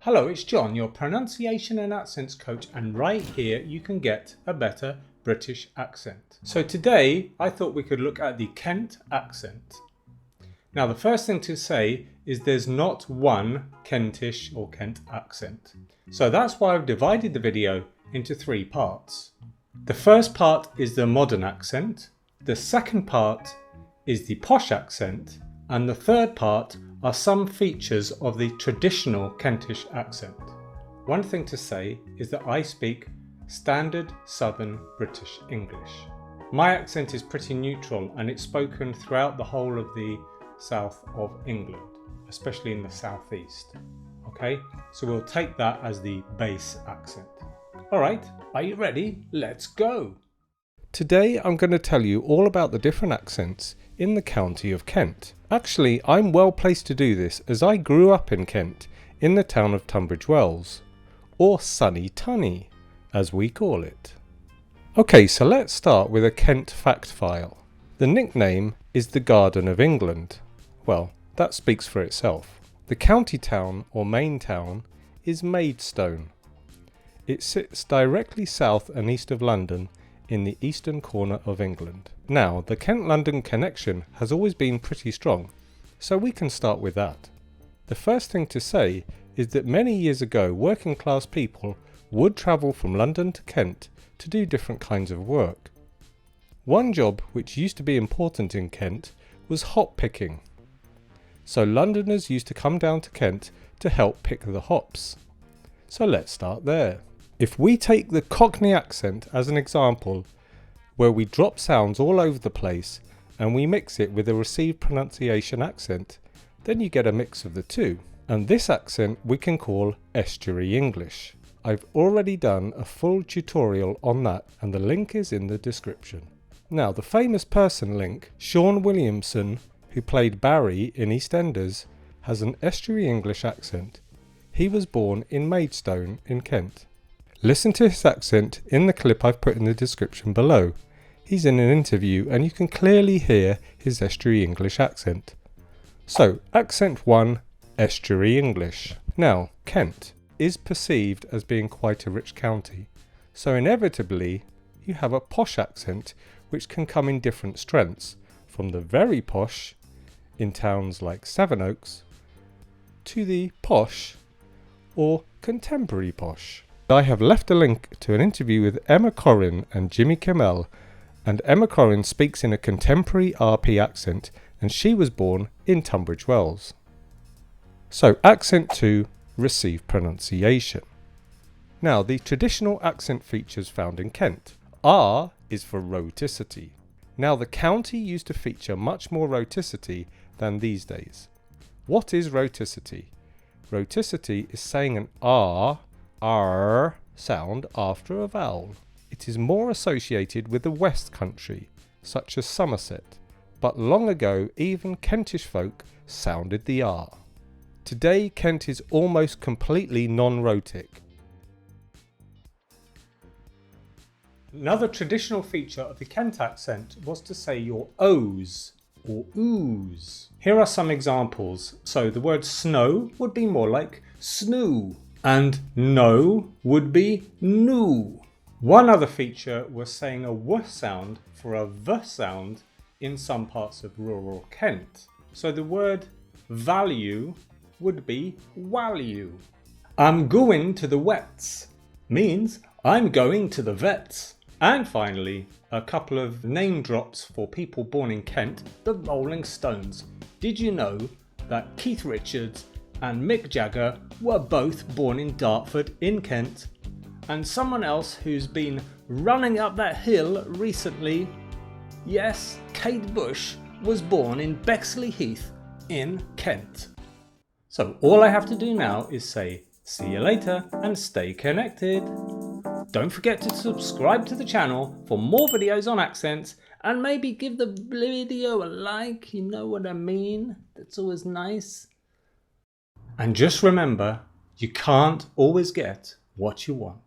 Hello, it's John, your pronunciation and accents coach, and right here you can get a better British accent. So today I thought we could look at the Kent accent. Now the first thing to say is there's not one Kentish or Kent accent. So that's why I've divided the video into three parts. The first part is the modern accent, the second part is the posh accent, and the third part are some features of the traditional Kentish accent. One thing to say is that I speak standard Southern British English. My accent is pretty neutral and it's spoken throughout the whole of the south of England, especially in the southeast. Okay, so we'll take that as the base accent. Alright, are you ready? Let's go! Today I'm going to tell you all about the different accents in the county of Kent. Actually, I'm well placed to do this as I grew up in Kent in the town of Tunbridge Wells, or Sunny Tunny as we call it. Okay, so let's start with a Kent fact file. The nickname is the Garden of England. Well, that speaks for itself. The county town or main town is Maidstone. It sits directly south and east of London in the eastern corner of England. Now, the Kent-London connection has always been pretty strong, so we can start with that. The first thing to say is that many years ago working class people would travel from London to Kent to do different kinds of work. One job which used to be important in Kent was hop picking. So Londoners used to come down to Kent to help pick the hops. So let's start there. If we take the Cockney accent as an example, where we drop sounds all over the place and we mix it with a received pronunciation accent, then you get a mix of the two. And this accent we can call Esturary English. I've already done a full tutorial on that and the link is in the description. Now the famous person link, Sean Williamson, who played Barry in EastEnders, has an Esturary English accent. He was born in Maidstone in Kent. Listen to his accent in the clip I've put in the description below. He's in an interview and you can clearly hear his Esturary English accent. So, accent 1, Esturary English. Now, Kent is perceived as being quite a rich county, so inevitably you have a posh accent which can come in different strengths, from the very posh in towns like Sevenoaks to the posh or contemporary posh. I have left a link to an interview with Emma Corrin and Jimmy Kimmel, and Emma Corrin speaks in a contemporary RP accent and she was born in Tunbridge Wells. So accent 2, receive pronunciation. Now the traditional accent features found in Kent. R is for rhoticity. Now the county used to feature much more rhoticity than these days. What is rhoticity? Rhoticity is saying an R sound after a vowel. It is more associated with the West Country, such as Somerset, but long ago even Kentish folk sounded the R. Today Kent is almost completely non-rhotic. Another traditional feature of the Kent accent was to say your O's or oohs. Here are some examples. So the word snow would be more like snoo, and no would be noo. One other feature was saying a w sound for a v sound in some parts of rural Kent. So the word value would be walue. I'm going to the wets means I'm going to the vets. And finally, a couple of name drops for people born in Kent, the Rolling Stones. Did you know that Keith Richards and Mick Jagger were both born in Dartford in Kent? And someone else who's been running up that hill recently, yes, Kate Bush was born in Bexley Heath in Kent. So all I have to do now is say see you later and stay connected. Don't forget to subscribe to the channel for more videos on accents and maybe give the video a like, you know what I mean? That's always nice. And just remember, you can't always get what you want.